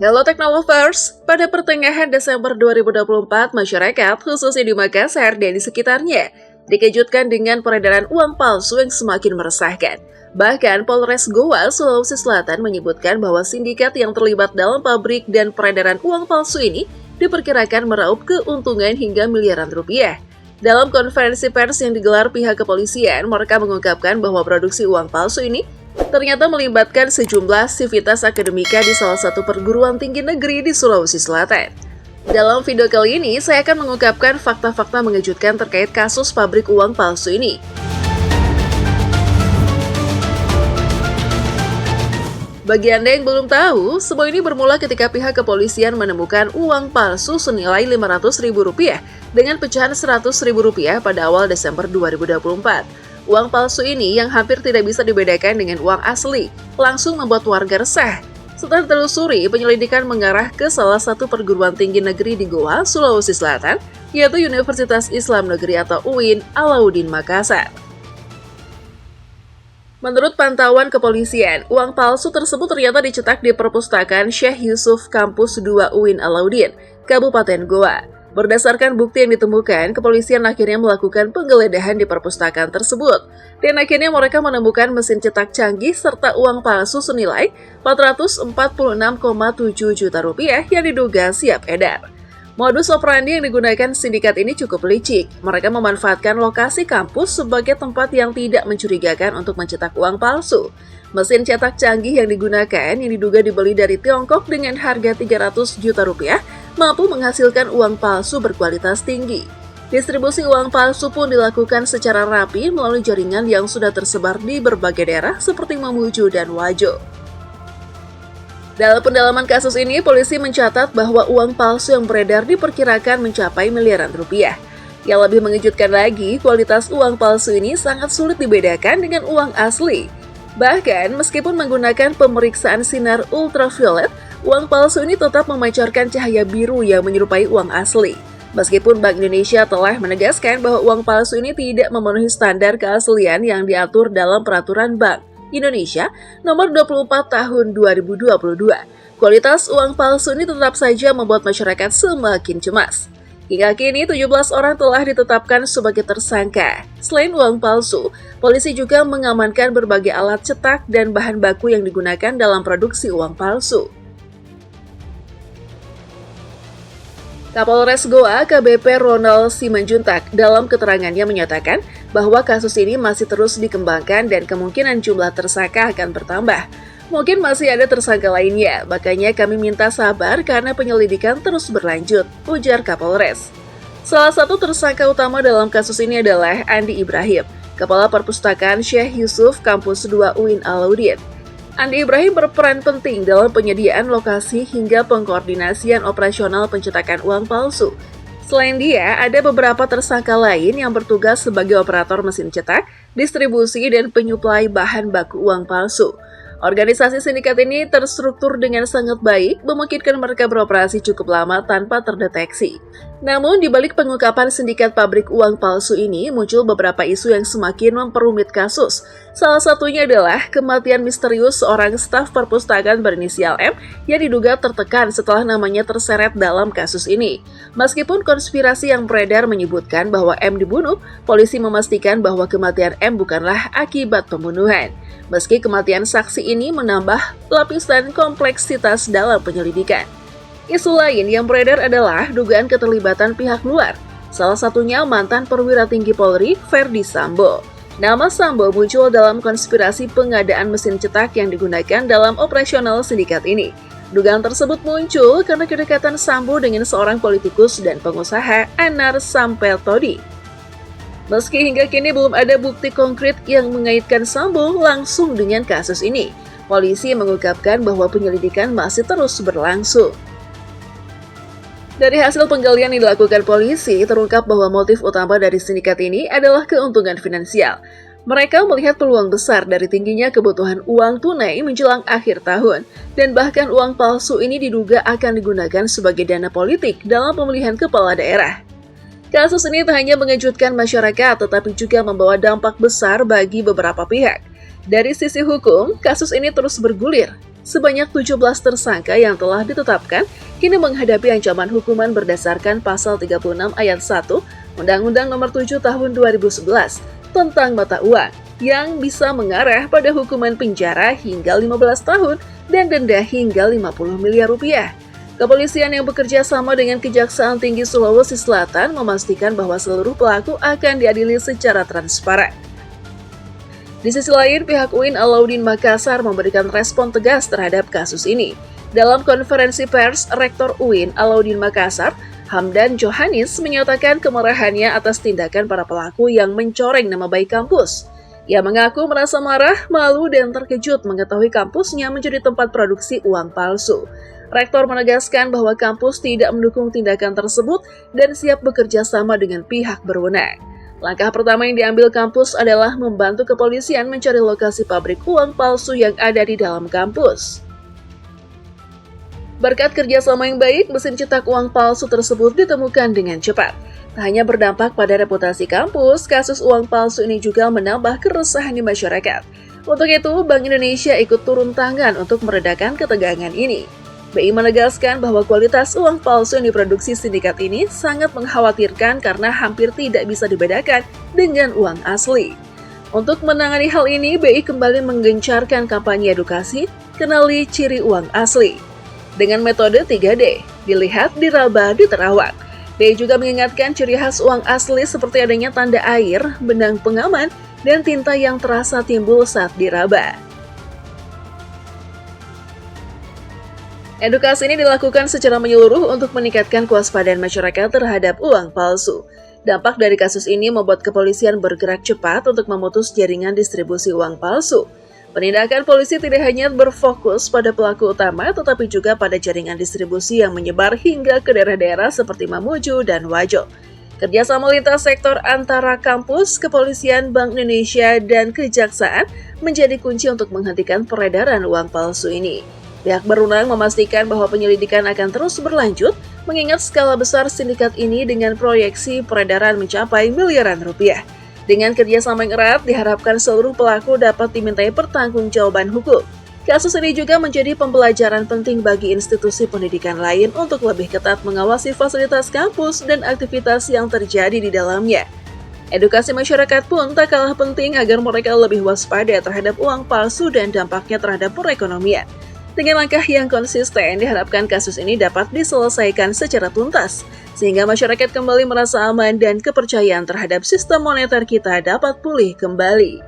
Hello Technolovers, pada pertengahan Desember 2024, masyarakat khususnya di Makassar dan di sekitarnya dikejutkan dengan peredaran uang palsu yang semakin meresahkan. Bahkan Polres Goa, Sulawesi Selatan menyebutkan bahwa sindikat yang terlibat dalam pabrik dan peredaran uang palsu ini diperkirakan meraup keuntungan hingga miliaran rupiah. Dalam konferensi pers yang digelar pihak kepolisian, mereka mengungkapkan bahwa produksi uang palsu ini ternyata melibatkan sejumlah sivitas akademika di salah satu perguruan tinggi negeri di Sulawesi Selatan. Dalam video kali ini, saya akan mengungkapkan fakta-fakta mengejutkan terkait kasus pabrik uang palsu ini. Bagi Anda yang belum tahu, semua ini bermula ketika pihak kepolisian menemukan uang palsu senilai Rp500.000 dengan pecahan Rp100.000 pada awal Desember 2024. Uang palsu ini yang hampir tidak bisa dibedakan dengan uang asli, langsung membuat warga resah. Setelah ditelusuri, penyelidikan mengarah ke salah satu perguruan tinggi negeri di Goa, Sulawesi Selatan, yaitu Universitas Islam Negeri atau UIN Alauddin Makassar. Menurut pantauan kepolisian, uang palsu tersebut ternyata dicetak di perpustakaan Syekh Yusuf Kampus 2 UIN Alauddin, Kabupaten Goa. Berdasarkan bukti yang ditemukan, kepolisian akhirnya melakukan penggeledahan di perpustakaan tersebut. Dan akhirnya mereka menemukan mesin cetak canggih serta uang palsu senilai Rp446,7 juta yang diduga siap edar. Modus operandi yang digunakan sindikat ini cukup licik. Mereka memanfaatkan lokasi kampus sebagai tempat yang tidak mencurigakan untuk mencetak uang palsu. Mesin cetak canggih yang digunakan yang diduga dibeli dari Tiongkok dengan harga Rp300 juta mampu menghasilkan uang palsu berkualitas tinggi. Distribusi uang palsu pun dilakukan secara rapi melalui jaringan yang sudah tersebar di berbagai daerah seperti Mamuju dan Wajo. Dalam pendalaman kasus ini, polisi mencatat bahwa uang palsu yang beredar diperkirakan mencapai miliaran rupiah. Yang lebih mengejutkan lagi, kualitas uang palsu ini sangat sulit dibedakan dengan uang asli. Bahkan, meskipun menggunakan pemeriksaan sinar ultraviolet, uang palsu ini tetap memancarkan cahaya biru yang menyerupai uang asli. Meskipun Bank Indonesia telah menegaskan bahwa uang palsu ini tidak memenuhi standar keaslian yang diatur dalam Peraturan Bank Indonesia Nomor 24 Tahun 2022, kualitas uang palsu ini tetap saja membuat masyarakat semakin cemas. Hingga kini, 17 orang telah ditetapkan sebagai tersangka. Selain uang palsu, polisi juga mengamankan berbagai alat cetak dan bahan baku yang digunakan dalam produksi uang palsu. Kapolres Goa AKBP Ronald Simanjuntak dalam keterangannya menyatakan bahwa kasus ini masih terus dikembangkan dan kemungkinan jumlah tersangka akan bertambah. Mungkin masih ada tersangka lainnya, makanya kami minta sabar karena penyelidikan terus berlanjut, ujar Kapolres. Salah satu tersangka utama dalam kasus ini adalah Andi Ibrahim, Kepala Perpustakaan Syekh Yusuf Kampus 2 UIN Alauddin. Andi Ibrahim berperan penting dalam penyediaan lokasi hingga pengkoordinasian operasional pencetakan uang palsu. Selain dia, ada beberapa tersangka lain yang bertugas sebagai operator mesin cetak, distribusi, dan penyuplai bahan baku uang palsu. Organisasi sindikat ini terstruktur dengan sangat baik, memungkinkan mereka beroperasi cukup lama tanpa terdeteksi. Namun, di balik pengungkapan sindikat pabrik uang palsu ini, muncul beberapa isu yang semakin memperumit kasus. Salah satunya adalah kematian misterius seorang staf perpustakaan berinisial M yang diduga tertekan setelah namanya terseret dalam kasus ini. Meskipun konspirasi yang beredar menyebutkan bahwa M dibunuh, polisi memastikan bahwa kematian M bukanlah akibat pembunuhan. Meski kematian saksi ini menambah lapisan kompleksitas dalam penyelidikan. Isu lain yang beredar adalah dugaan keterlibatan pihak luar, salah satunya mantan perwira tinggi Polri, Ferdy Sambo. Nama Sambo muncul dalam konspirasi pengadaan mesin cetak yang digunakan dalam operasional sindikat ini. Dugaan tersebut muncul karena kedekatan Sambo dengan seorang politikus dan pengusaha, Anar Sampeltodi. Meski hingga kini belum ada bukti konkret yang mengaitkan Sambo langsung dengan kasus ini, polisi mengungkapkan bahwa penyelidikan masih terus berlangsung. Dari hasil penggalian yang dilakukan polisi, terungkap bahwa motif utama dari sindikat ini adalah keuntungan finansial. Mereka melihat peluang besar dari tingginya kebutuhan uang tunai menjelang akhir tahun, dan bahkan uang palsu ini diduga akan digunakan sebagai dana politik dalam pemilihan kepala daerah. Kasus ini tak hanya mengejutkan masyarakat, tetapi juga membawa dampak besar bagi beberapa pihak. Dari sisi hukum, kasus ini terus bergulir. Sebanyak 17 tersangka yang telah ditetapkan kini menghadapi ancaman hukuman berdasarkan pasal 36 ayat 1 Undang-Undang Nomor 7 Tahun 2011 tentang mata uang yang bisa mengarah pada hukuman penjara hingga 15 tahun dan denda hingga 50 miliar rupiah. Kepolisian yang bekerja sama dengan Kejaksaan Tinggi Sulawesi Selatan memastikan bahwa seluruh pelaku akan diadili secara transparan. Di sisi lain, pihak UIN Alauddin Makassar memberikan respon tegas terhadap kasus ini. Dalam konferensi pers, Rektor UIN Alauddin Makassar, Hamdan Johannes, menyatakan kemarahannya atas tindakan para pelaku yang mencoreng nama baik kampus. Ia mengaku merasa marah, malu, dan terkejut mengetahui kampusnya menjadi tempat produksi uang palsu. Rektor menegaskan bahwa kampus tidak mendukung tindakan tersebut dan siap bekerja sama dengan pihak berwenang. Langkah pertama yang diambil kampus adalah membantu kepolisian mencari lokasi pabrik uang palsu yang ada di dalam kampus. Berkat kerjasama yang baik, mesin cetak uang palsu tersebut ditemukan dengan cepat. Tak hanya berdampak pada reputasi kampus, kasus uang palsu ini juga menambah keresahan di masyarakat. Untuk itu, Bank Indonesia ikut turun tangan untuk meredakan ketegangan ini. BI menegaskan bahwa kualitas uang palsu yang diproduksi sindikat ini sangat mengkhawatirkan karena hampir tidak bisa dibedakan dengan uang asli. Untuk menangani hal ini, BI kembali menggencarkan kampanye edukasi, kenali ciri uang asli. Dengan metode 3D, dilihat, diraba, diterawang. BI juga mengingatkan ciri khas uang asli seperti adanya tanda air, benang pengaman, dan tinta yang terasa timbul saat diraba. Edukasi ini dilakukan secara menyeluruh untuk meningkatkan kewaspadaan masyarakat terhadap uang palsu. Dampak dari kasus ini membuat kepolisian bergerak cepat untuk memutus jaringan distribusi uang palsu. Penindakan polisi tidak hanya berfokus pada pelaku utama, tetapi juga pada jaringan distribusi yang menyebar hingga ke daerah-daerah seperti Mamuju dan Wajo. Kerjasama lintas sektor antara kampus, kepolisian, Bank Indonesia, dan kejaksaan menjadi kunci untuk menghentikan peredaran uang palsu ini. Pihak berwenang memastikan bahwa penyelidikan akan terus berlanjut, mengingat skala besar sindikat ini dengan proyeksi peredaran mencapai miliaran rupiah. Dengan kerjasama yang erat, diharapkan seluruh pelaku dapat dimintai pertanggungjawaban hukum. Kasus ini juga menjadi pembelajaran penting bagi institusi pendidikan lain untuk lebih ketat mengawasi fasilitas kampus dan aktivitas yang terjadi di dalamnya. Edukasi masyarakat pun tak kalah penting agar mereka lebih waspada terhadap uang palsu dan dampaknya terhadap perekonomian. Dengan langkah yang konsisten, diharapkan kasus ini dapat diselesaikan secara tuntas, sehingga masyarakat kembali merasa aman dan kepercayaan terhadap sistem moneter kita dapat pulih kembali.